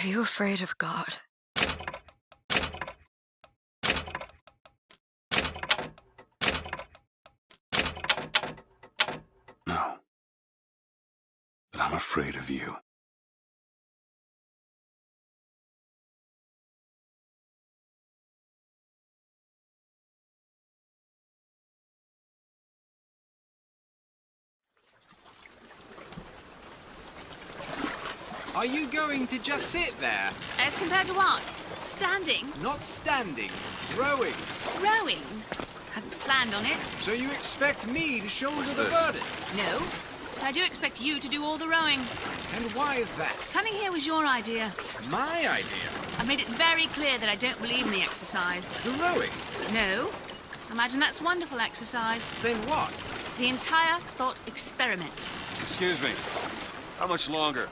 Are you afraid of God? No. But I'm afraid of you. Are you going to just sit there? As compared to what? Standing? Not standing, rowing. Rowing? Hadn't planned on it. So you expect me to shoulder What's the this? burden? No. But I do expect you to do all the rowing. And why is that? Coming here was your idea. My idea? I've made it very clear that I don't believe in the exercise. The rowing? No. Imagine that's wonderful exercise. Then what? The entire thought experiment. Excuse me. How much longer?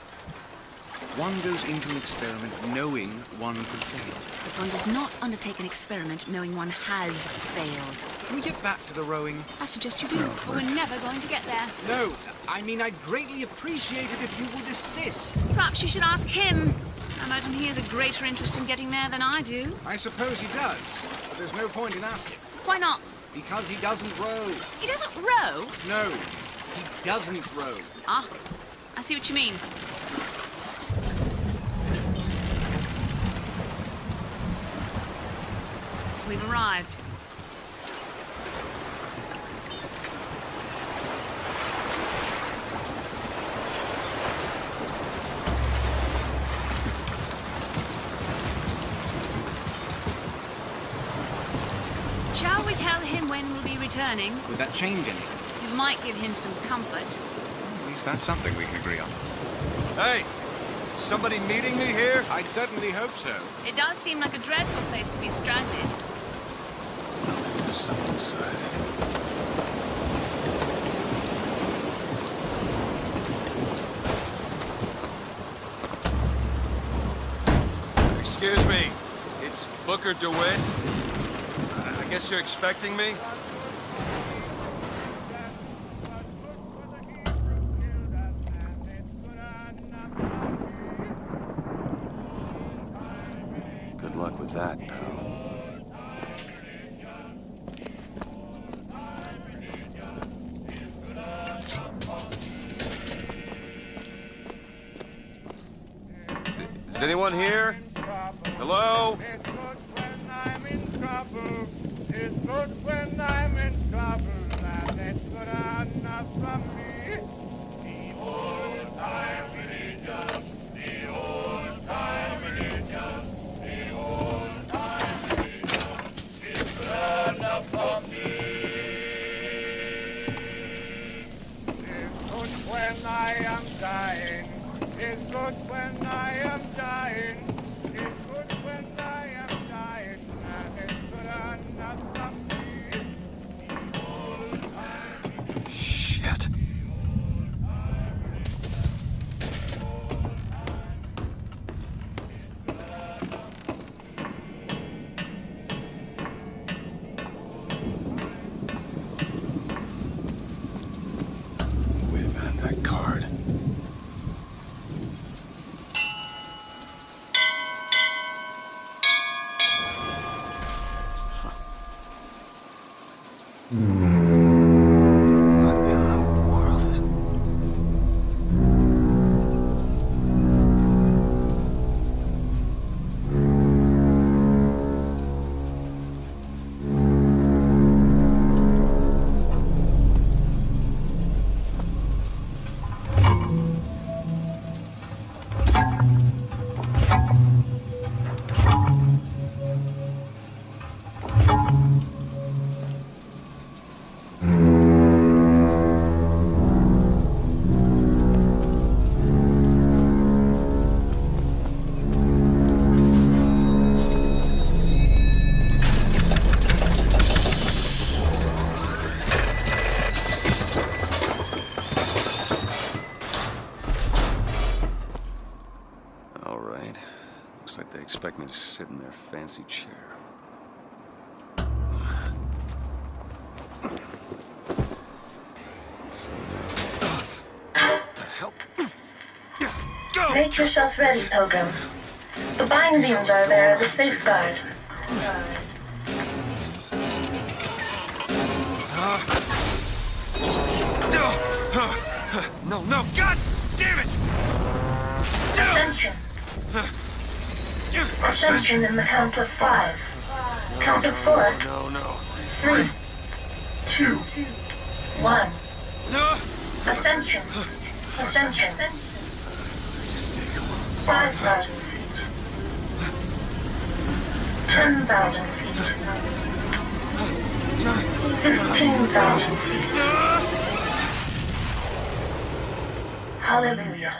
One goes into an experiment knowing one could fail. But one does not undertake an experiment knowing one has failed. Can we get back to the rowing? I suggest you do, but we're never going to get there. No, I mean I'd greatly appreciate it if you would assist. Perhaps you should ask him. I imagine he has a greater interest in getting there than I do. I suppose he does, but there's no point in asking. Why not? Because he doesn't row. He doesn't row? No, he doesn't row. Ah, I see what you mean. We've arrived. Shall we tell him when we'll be returning? Would that change anything? It might give him some comfort. At least that's something we can agree on. Hey! Somebody meeting me here? I'd certainly hope so. It does seem like a dreadful place to be stranded. There's someone inside. Excuse me. It's Booker DeWitt. I guess you're expecting me? Good luck with that, pal. Is anyone here? Hello? It's good when I'm in trouble. It's good when I'm in trouble. And it's good enough for me. The old time religion. The old time religion. The old time religion. It's good enough for me. It's good when I am dying. It's good when I am dying. It's good when I am dying. And it's good enough for me. The old time. Shit. Wait a minute, that card. What in the world is... All right. Looks like they expect me to sit in their fancy chair. So now... What the hell? Go! Make yourself ready, Pilgrim. The bindings are there as a safeguard. No, no, God damn it! Ascension. Ascension in the count of 5. Count of 4. No. 3, 2, 1. No! Ascension. Ascension. Just stay calm. 5,000 feet. 10,000 feet. 15,000 feet. Hallelujah.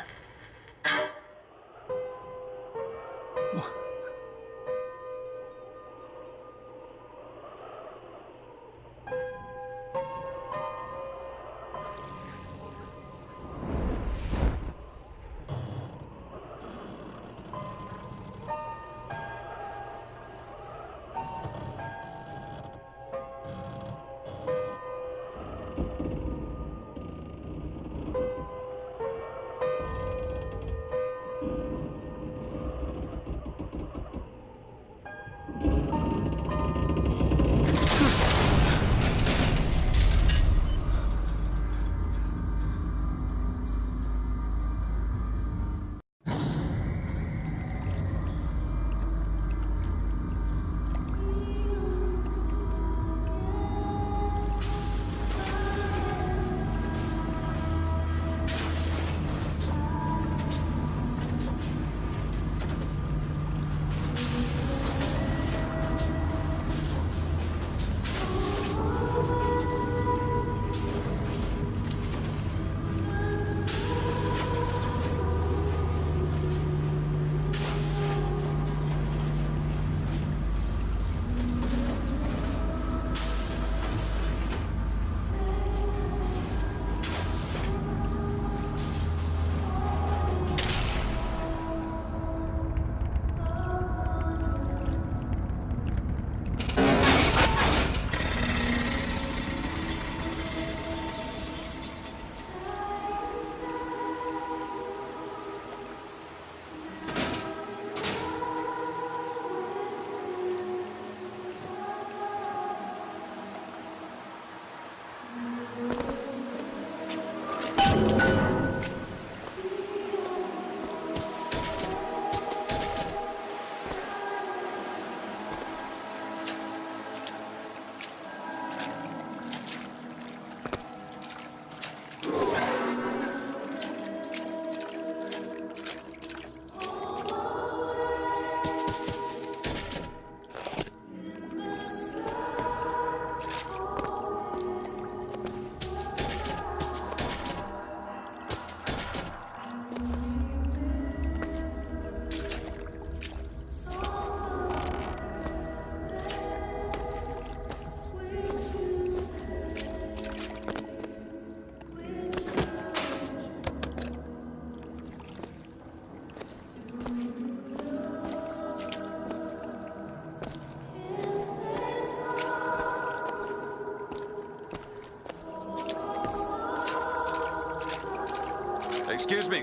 Excuse me,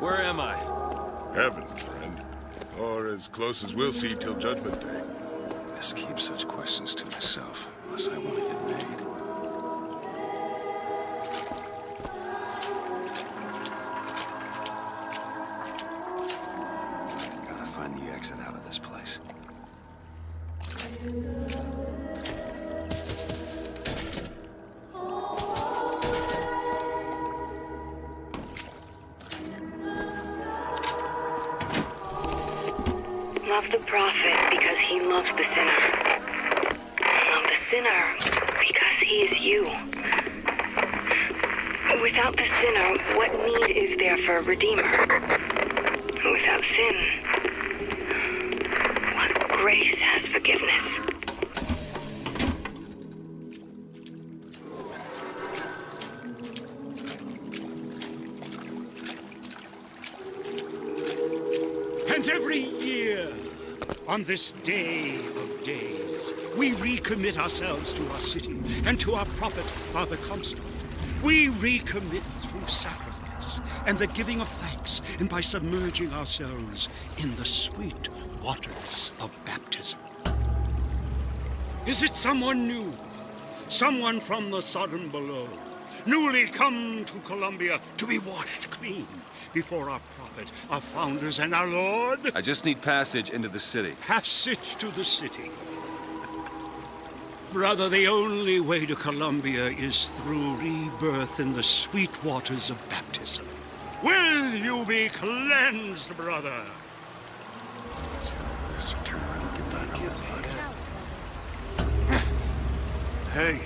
where am I? Heaven, friend. Or as close as we'll see till Judgment Day. Best keep such questions to myself, unless I want to get made. Gotta find the exit out of this place. Love the prophet because he loves the sinner. Love the sinner because he is you. Without the sinner, what need is there for a redeemer? Without sin, what grace has forgiveness? And every year, on this day of days, we recommit ourselves to our city and to our prophet, Father Comstock. We recommit through sacrifice and the giving of thanks, and by submerging ourselves in the sweet waters of baptism. Is it someone new? Someone from the Sodom below, newly come to Columbia to be washed clean before our prophet, our founders, and our Lord? I just need passage into the city. Passage to the city. Brother, the only way to Columbia is through rebirth in the sweet waters of baptism. Will you be cleansed, brother? Let's handle this or turn around and get back on the bug. Hey.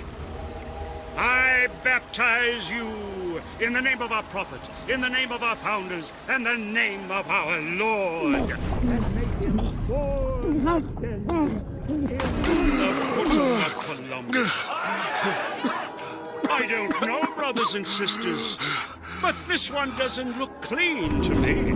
I baptize you in the name of our prophet, in the name of our founders, and the name of our Lord. And make him born in the bosom of Columbia. I don't know, brothers and sisters, but this one doesn't look clean to me.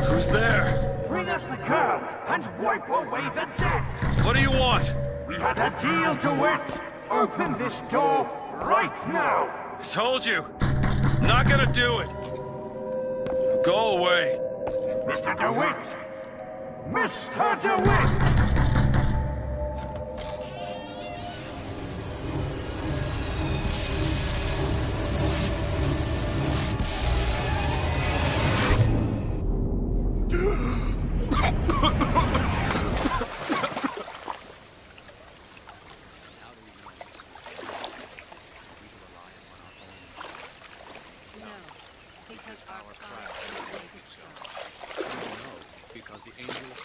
Who's there? Bring us the curb and wipe away the debt. What do you want? We had a deal to wit. Open this door right now. I told you. Not gonna do it. Go away. Mr. DeWitt! Mr. DeWitt!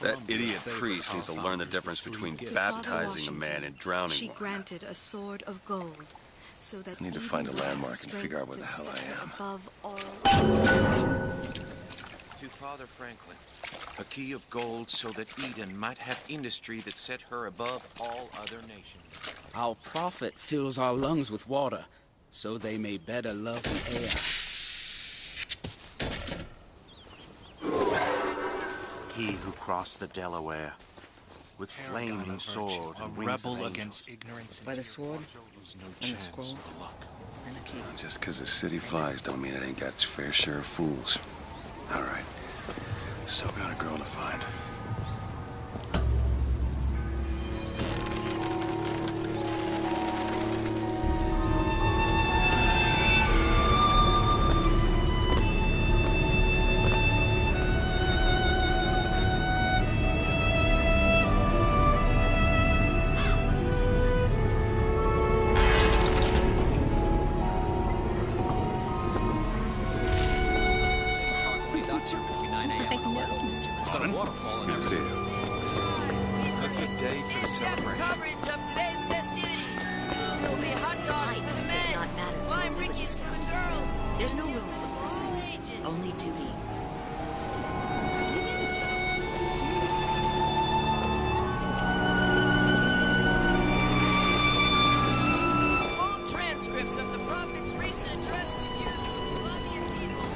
That idiot priest needs to learn the difference between baptizing a man and drowning She one. granted a sword of gold, so that I need to find a landmark and figure out where the hell I am. Above all nations. To Father Franklin, a key of gold so that Eden might have industry that set her above all other nations. Our prophet fills our lungs with water, so they may better love the air. He who crossed the Delaware with flaming sword and wings of angels. By the sword, and the scroll, and a key. Just because the city flies don't mean it ain't got its fair share of fools. All right. Still got a girl to find. There's no room for movements, only duty. Full transcript of the prophet's recent address to you, Colombian people.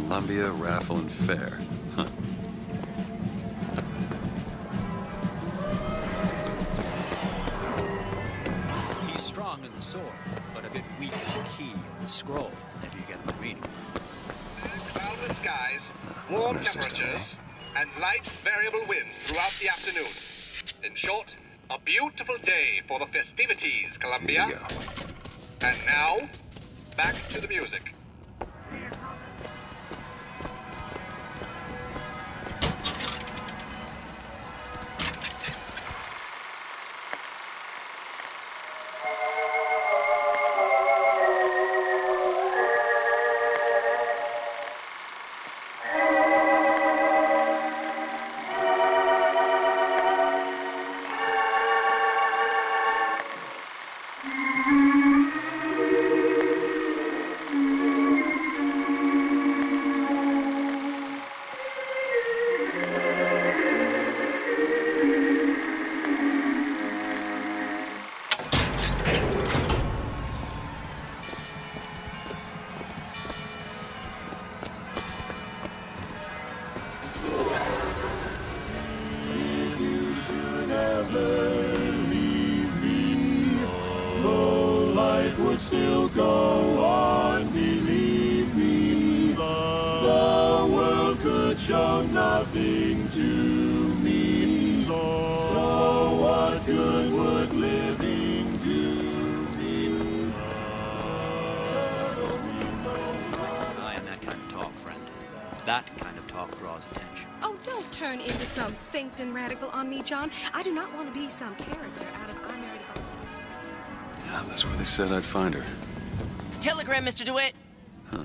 Columbia Raffle and Fair. Huh. He's strong in the sword, but a bit weak in the key and the scroll, if you get my meaning. Cloudless skies, warm temperatures, and light variable winds throughout the afternoon. In short, a beautiful day for the festivities, Columbia. And now, back to the music. Still go on, believe me. The world could show nothing to me. So what good would living do me? I am that kind of talk, friend. That kind of talk draws attention. Oh, don't turn into some Finkton radical on me, John. I do not want to be some character out of I Married a Boss. Yeah, that's where they said I'd find her. Telegram, Mr. DeWitt. Huh.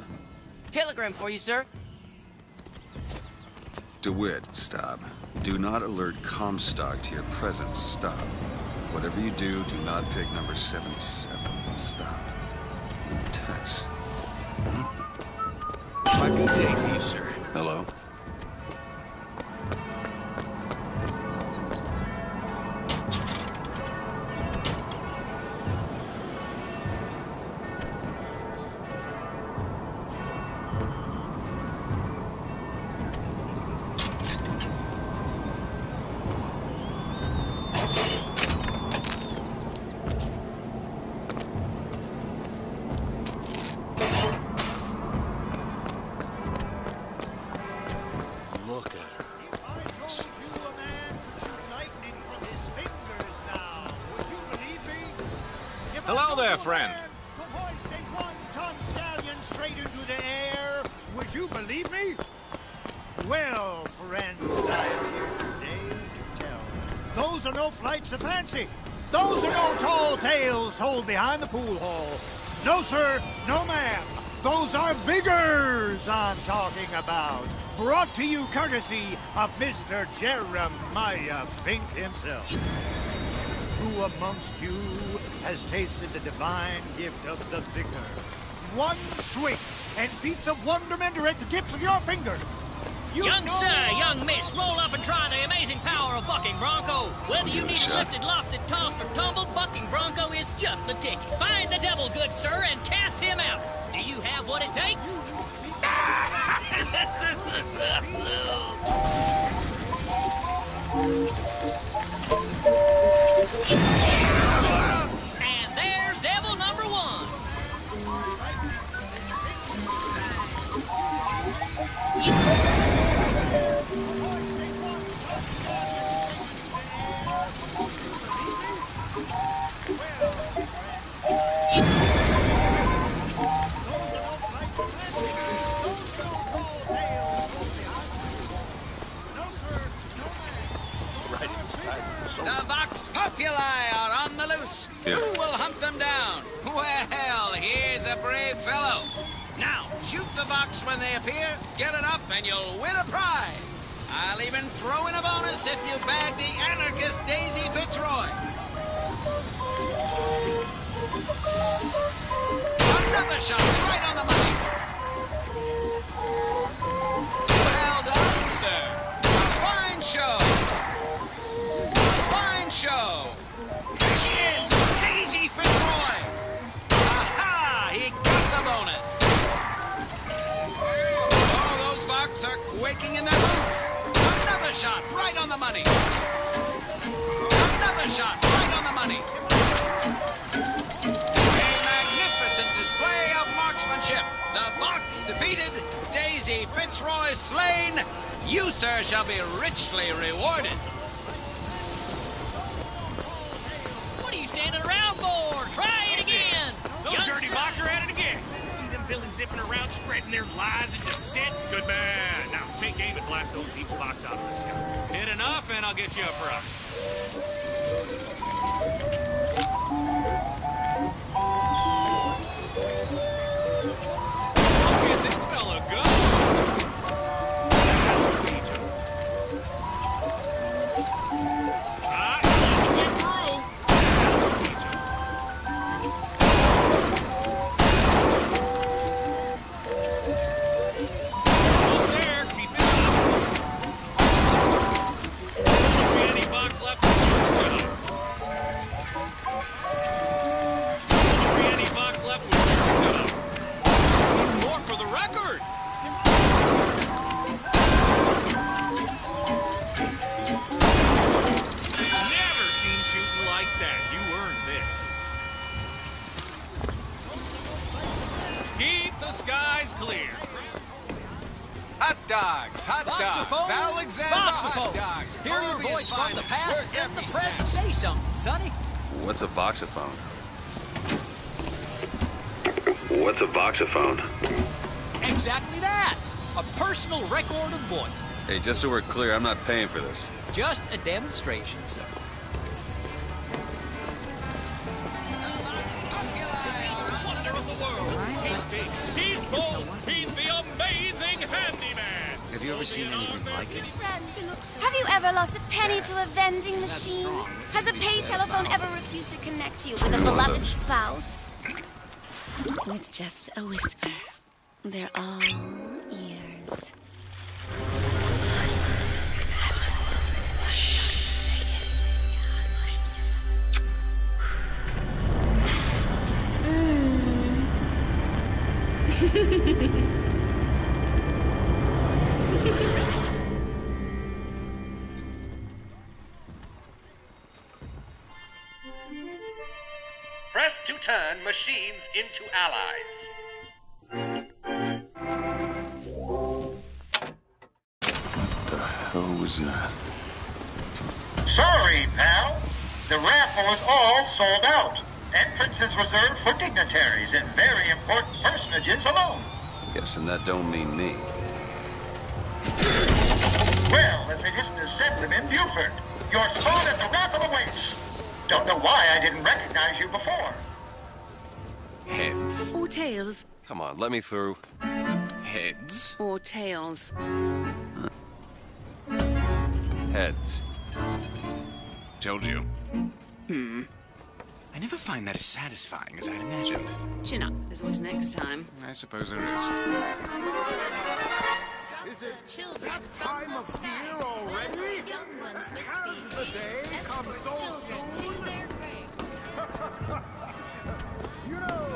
Telegram for you, sir. DeWitt, stop. Do not alert Comstock to your presence. Stop. Whatever you do, do not pick number 77. Stop. Text. Why, good day to you, sir. Hello. Hello there, friend. Straight into the air. Would you believe me? Well, friends, I am here today to tell. Those are no flights of fancy. Those are no tall tales told behind the pool hall. No, sir, no, ma'am. Those are vigors I'm talking about. Brought to you courtesy of Mr. Jeremiah Fink himself. Who amongst you has tasted the divine gift of the vigor? One swing, and feats of wonderment are at the tips of your fingers. Young sir, young miss, roll up and try the amazing power of bucking bronco. Whether you need it lifted, lofted, tossed, or tumbled, bucking bronco is just the ticket. Find the devil, good sir, and cast him out. Do you have what it takes? And there's devil number one. The Vox Populi are on the loose. Yeah. Who will hunt them down? Well, here's a brave fellow. Now, shoot the Vox when they appear, get it up, and you'll win a prize. I'll even throw in a bonus if you bag the anarchist Daisy Fitzroy. Another shot right on the money. Well done, sir. A fine show. Fine show. There she is, Daisy Fitzroy. Aha! He got the bonus. Oh, those Vox are quaking in their boots. Another shot right on the money. Another shot right on the money. A magnificent display of marksmanship. ship. The Box defeated, Daisy Fitzroy slain. You, sir, shall be richly rewarded. What are you standing around for? Try it again! Those Young dirty sir. Box are at it again. See them villains zipping around, spreading their lies and dissent? Good man. Now, take aim and blast those evil Box out of the sky. Hit enough, and I'll get you a prize. Look at this fella go. Hot dogs, Voxophone? Alexander Voxophone. hot dogs. Hear your voice from the past and the present. Say something, Sonny. What's a voxophone? What's a voxophone? Exactly that. A personal record of voice. Hey, just so we're clear, I'm not paying for this. Just a demonstration, sir. He's bold. He's the amazing handyman. Have you ever seen anything like it? Have you ever lost a penny to a vending machine? Has a pay telephone ever refused to connect you with a beloved spouse? With just a whisper, they're all ears. Press to turn machines into allies. What the hell was that? Sorry, pal. The raffle is all sold out. Entrance is reserved for dignitaries and very important personages alone. Guessing that don't mean me. Well, if it isn't Assemblyman Buford, your spot at the raffle awaits. Don't know why I didn't recognize you before. Heads. Or tails. Come on, let me through. Heads. Or tails. Heads. Told you. I never find that as satisfying as I'd imagined. Chin up. There's always next time. I suppose there is. Children time of year already? Young ones Has the day come so children to their grave. You know,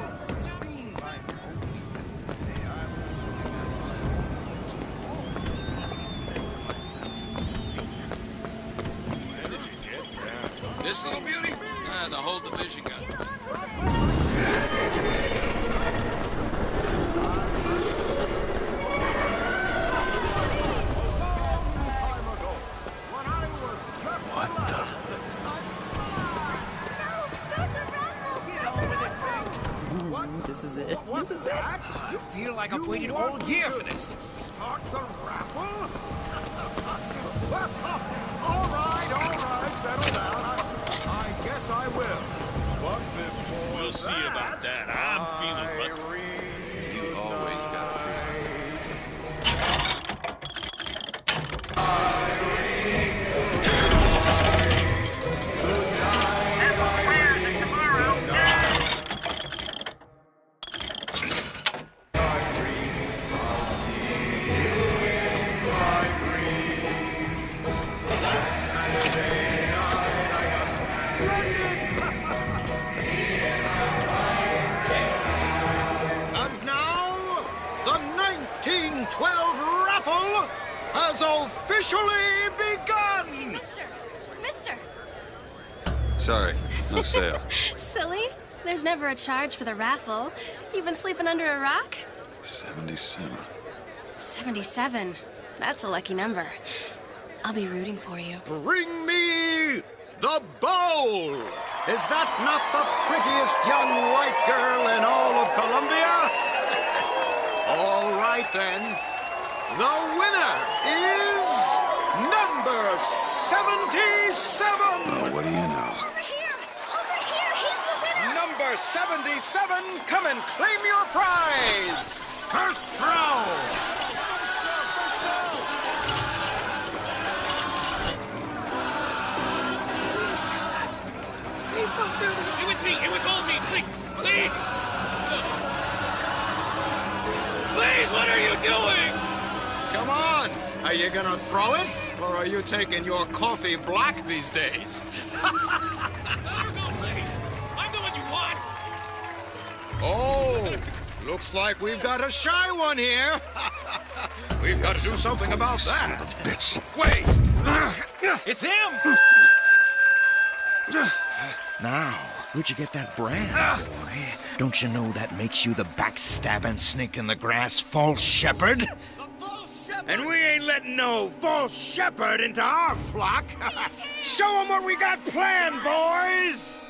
This little beauty? The whole division got it. What the? This is it. This is it. I feel like I've waited all year for this. start the raffle? All right, settle down. I guess I will. But before We'll see about that. I'm feeling lucky. You always got a has officially begun! Mister! Sorry, no sale. Silly? There's never a charge for the raffle. You've been sleeping under a rock? 77. 77. That's a lucky number. I'll be rooting for you. Bring me the bowl! Is that not the prettiest young white girl in all of Columbia? All right, then. The winner is number 77! Oh, what do you know? Number 77, come and claim your prize! First throw! Please don't do this. It was me. It was all me. Please. Please. Please, what are you doing? Come on! Are you gonna throw it? Or are you taking your coffee black these days? Let her go, please. I'm the one you want. Oh, looks like we've got a shy one here. We've got to do something about Son that. of a bitch. Wait! It's him! Now, where'd you get that brand, boy? Don't you know that makes you the backstabbing snake in the grass false shepherd? And we ain't letting no false shepherd into our flock. Show them what we got planned, boys!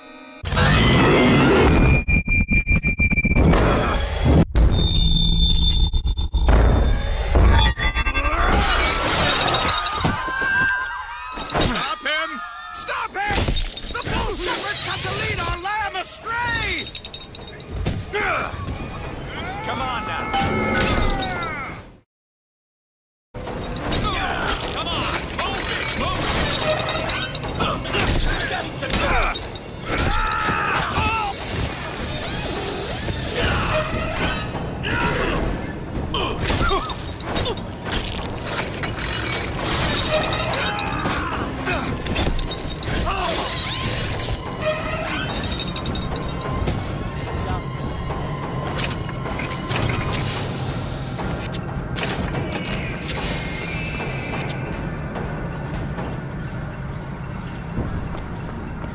Stop him! Stop him! The false shepherd's got to lead our lamb astray! Come on now. Come on! Move it! Move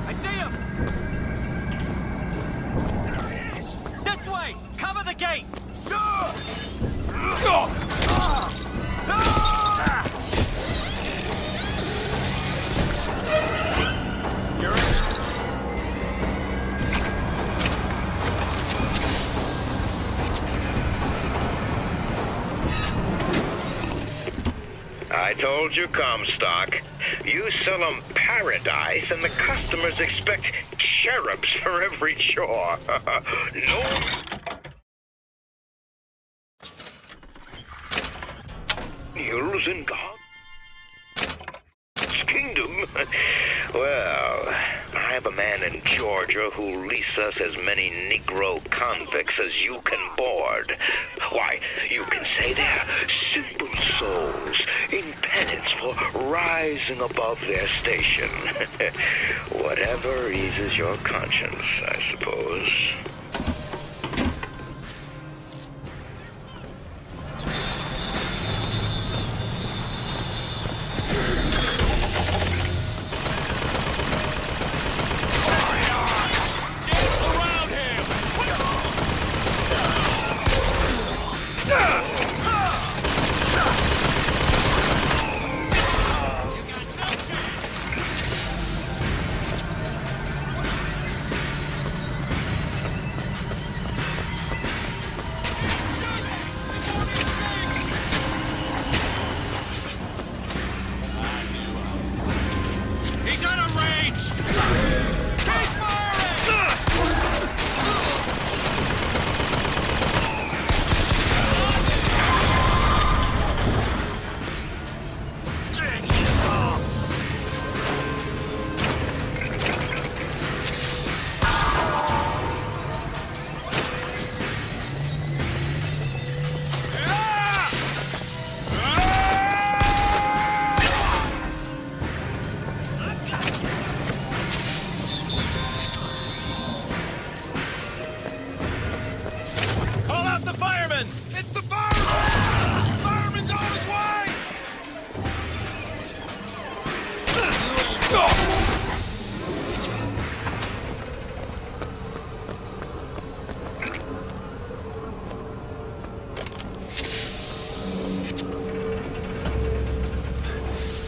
I see him! This way! Cover the gate! You're in. I told you, Comstock. You sell 'em paradise, and the customers expect cherubs for every chore. No. Hills in God's kingdom? Well, I have a man in Georgia who'll lease us as many Negro convicts as you can board. Why, you can say they're simple souls in penance for rising above their station. Whatever eases your conscience, I suppose.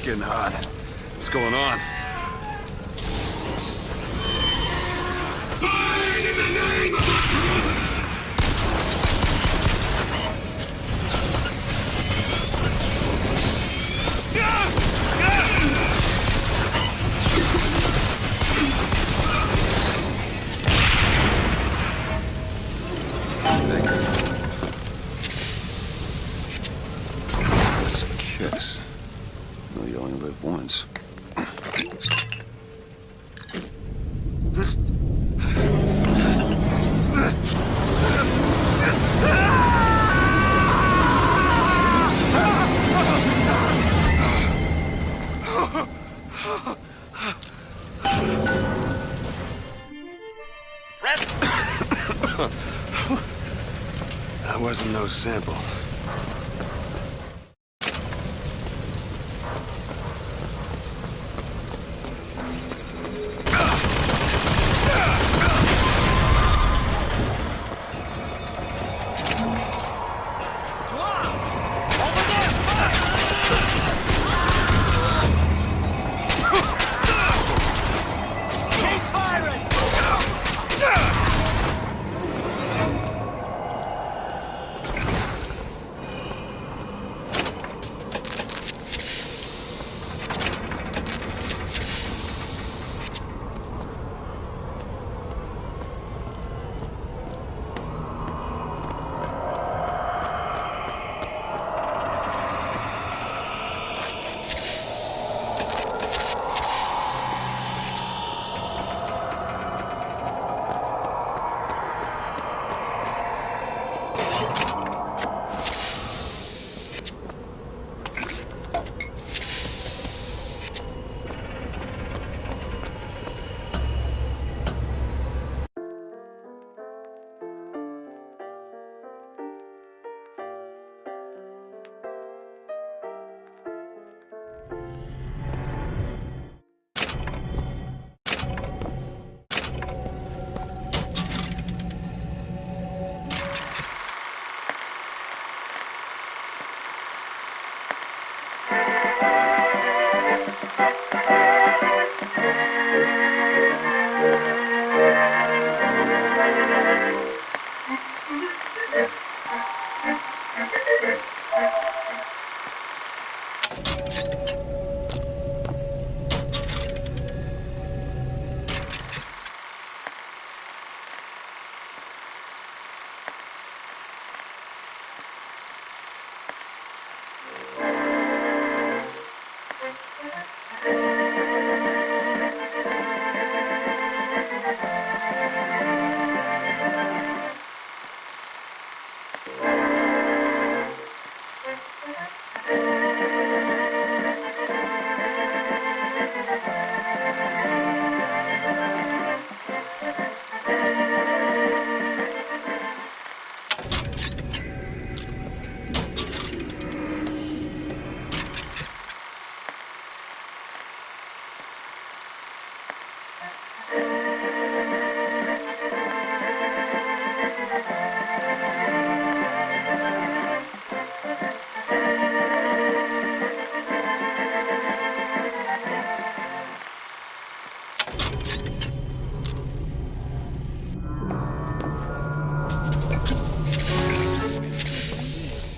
It's getting hot. What's going on? That's a kiss. Well, you only live once. That wasn't no sample.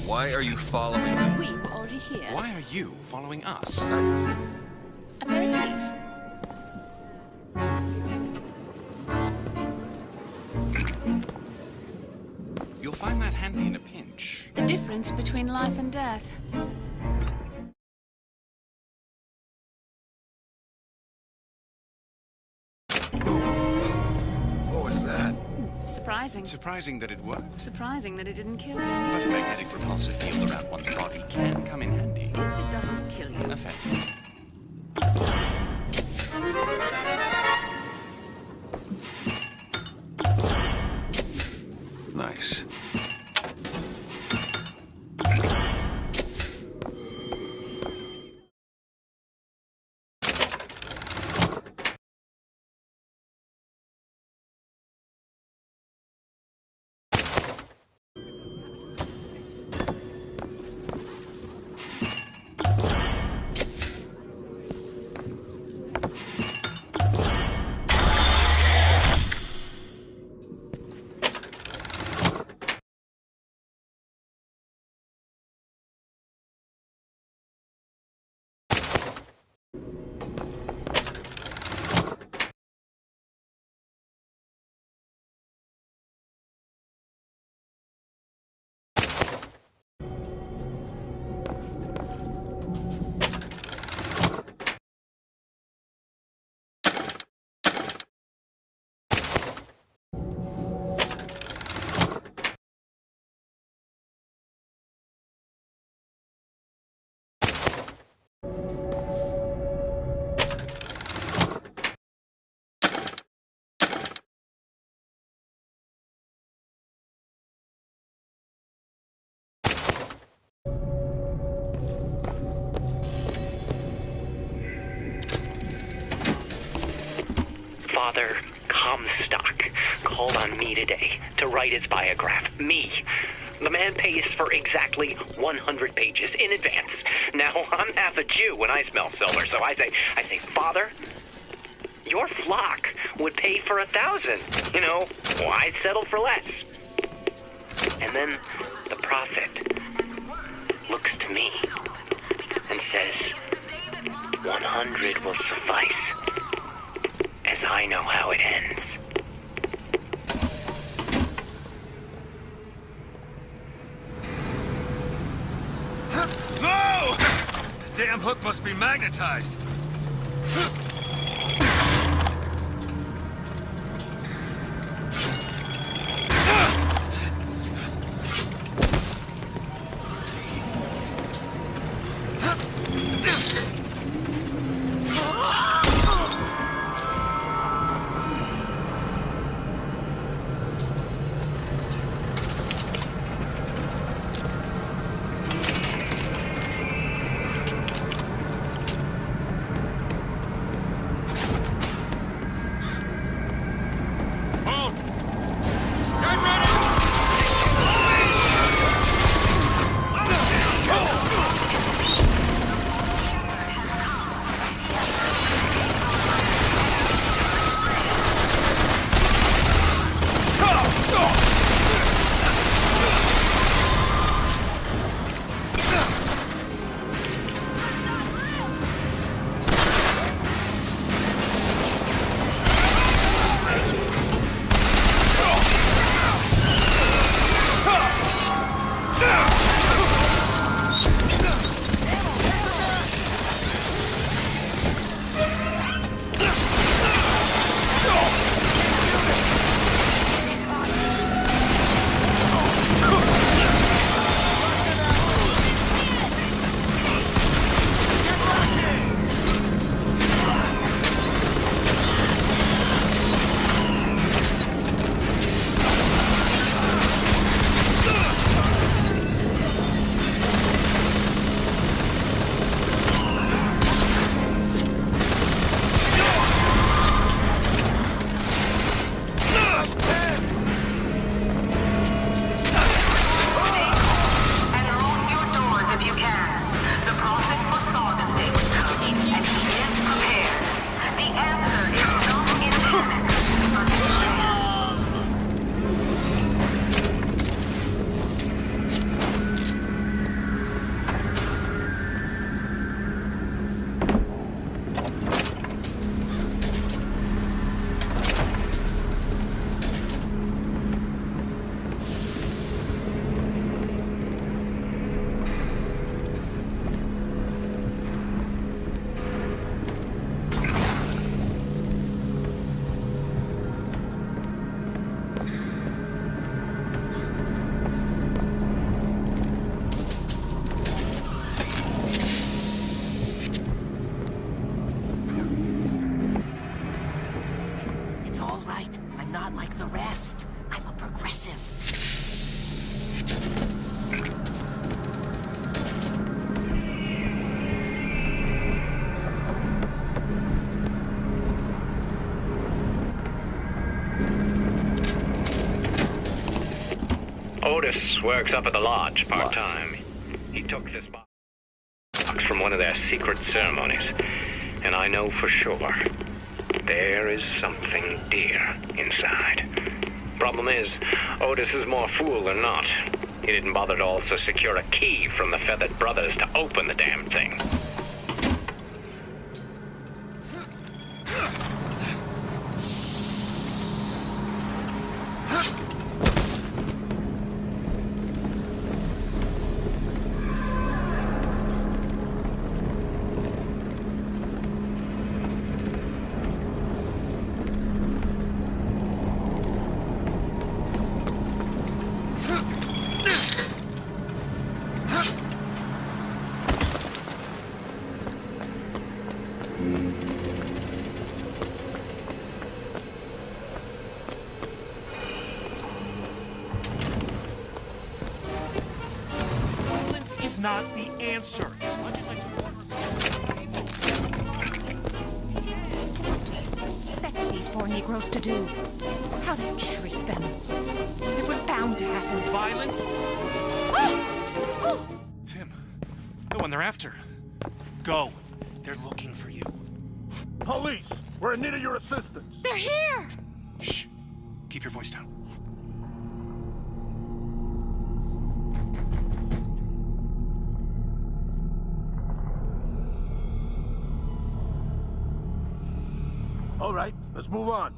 Why are you following me? We were already here. Why are you following us? Aperitif. You'll find that handy in a pinch. The difference between life and death. What was that? Surprising. Surprising that it worked. Surprising that it didn't kill you. But a magnetic repulsive field around one's body can come in handy. If it doesn't kill you. Effective. Nice. Father Comstock called on me today to write his biograph. Me. The man pays for exactly 100 pages in advance. Now, I'm half a Jew when I smell silver, so I say, Father, your flock would pay for 1,000. You know, why settle for less? And then the prophet looks to me and says, 100 will suffice, as I know how it ends. Whoa! The damn hook must be magnetized. Otis works up at the lodge part-time. He took this box from one of their secret ceremonies, and I know for sure there is something dear inside. Problem is, Otis is more fool than not. He didn't bother to also secure a key from the Feathered Brothers to open the damn thing. Is not the answer. As much as I support What do you expect these poor Negroes to do. How they treat them. It was bound to happen. Violence? Oh! Tim, the one they're after. Go. They're looking for you. Police! We're in need of your assistance! They're here! Shh. Keep your voice down. All right, let's move on.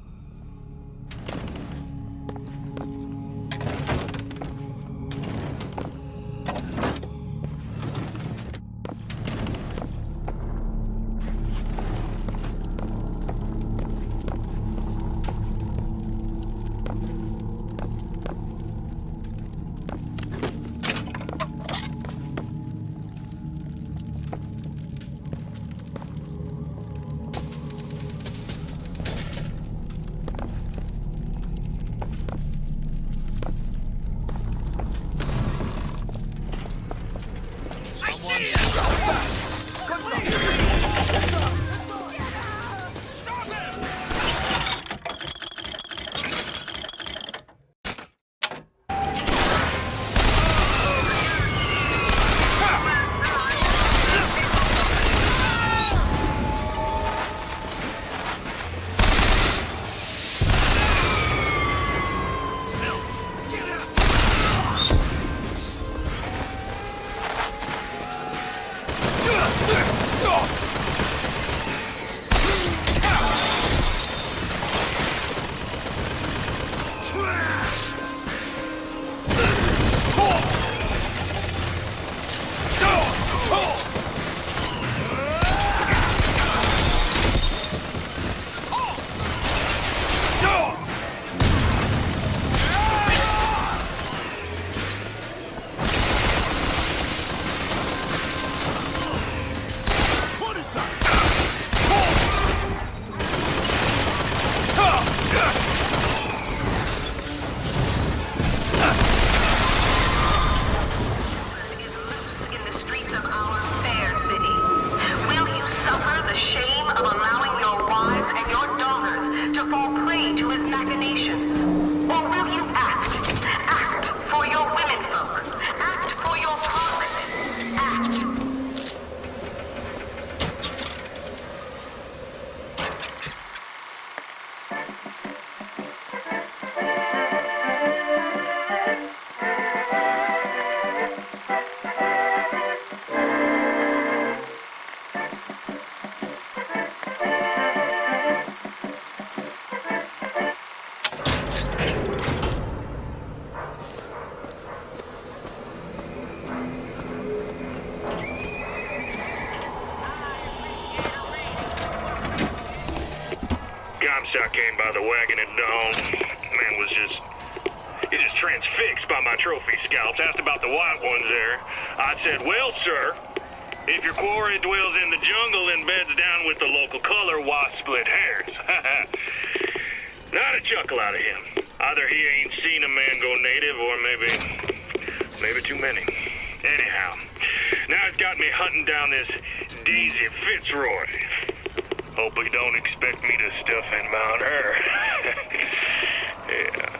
Comstock came by the wagon at dawn. Man was just transfixed by my trophy scalps. Asked about the white ones there. I said, well, sir, if your quarry dwells in the jungle and beds down with the local color, why split hairs? Not a chuckle out of him. Either he ain't seen a man go native or maybe too many. Anyhow, now he's got me hunting down this Daisy Fitzroy. Hope he don't expect me to stuff and mount her. Yeah.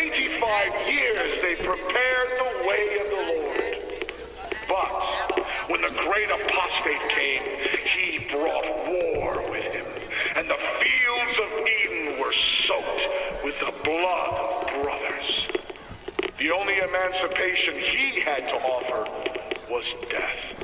85 years they prepared the way of the Lord. But when the great apostate came, he brought war with him, and the fields of Eden were soaked with the blood of brothers. The only emancipation he had to offer was death.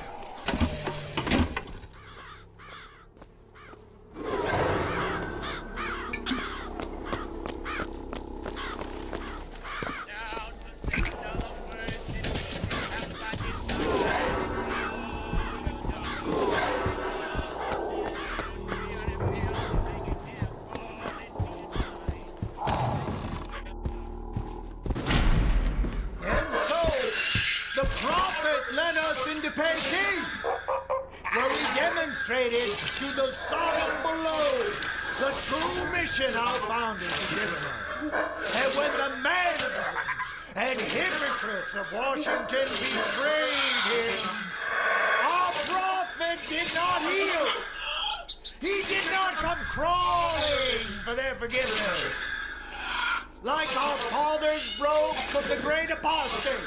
To the Sodom below, the true mission our founders have given us. And when the mandarins and hypocrites of Washington betrayed him, our prophet did not heal. He did not come crawling for their forgiveness. Like our fathers broke with the great apostate,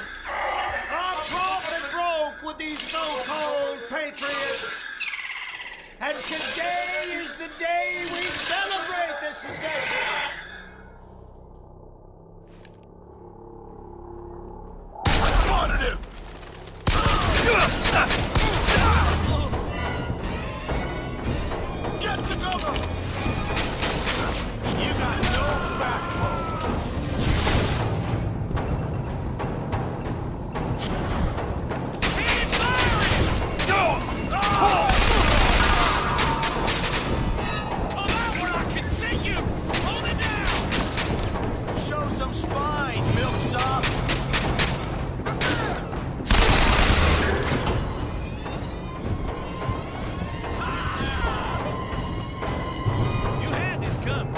our prophet broke with these so-called patriots. And today is the day we celebrate the secession. Spotted him! Get the cover! You got no backbone. Keep firing! Show some spine, milksop! You had this coming.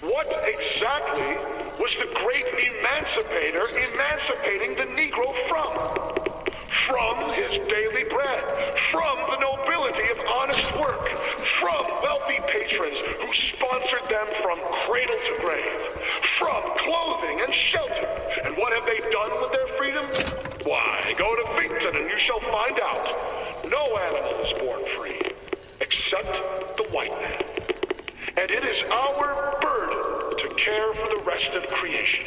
What exactly was the great emancipator emancipating the Negro from? From his daily bread, from the nobility of honest work, from wealthy patrons who sponsored them from cradle to grave, from clothing and shelter. And what have they done with their freedom? Why, go to Victon and you shall find out. No animal is born free, except the white man. And it is our burden to care for the rest of creation.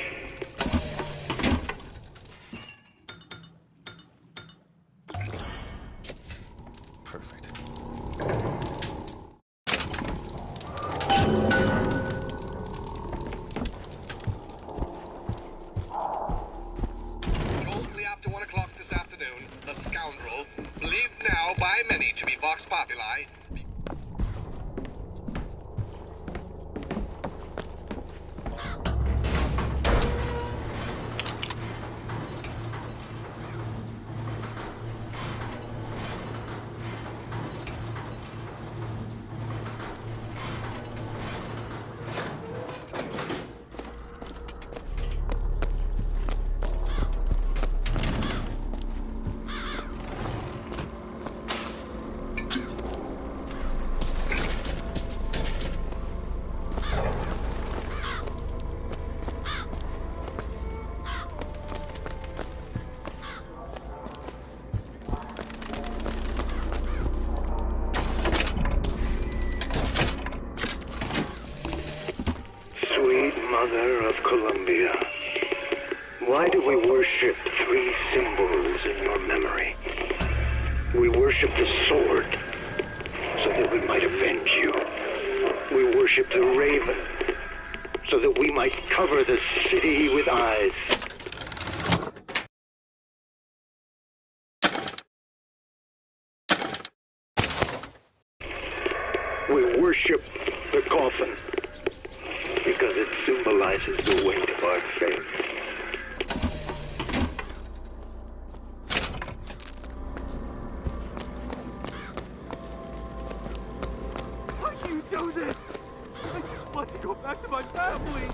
Shortly after 1 o'clock this afternoon, the scoundrel, believed now by many to be Vox Populi, Sweet Mother of Columbia, why do we worship three symbols in your memory? We worship the sword, so that we might avenge you. We worship the raven, so that we might cover the city with eyes. We worship the coffin, because it symbolizes the weight of our faith. How can you do this? I just want to go back to my family.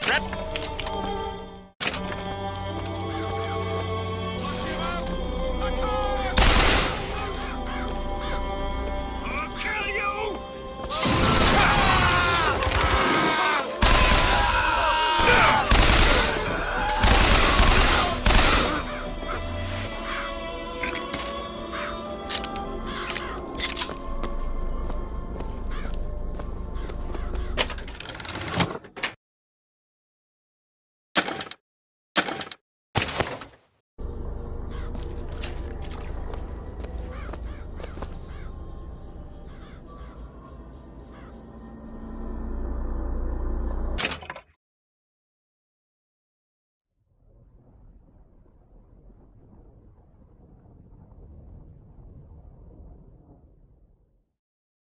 Prep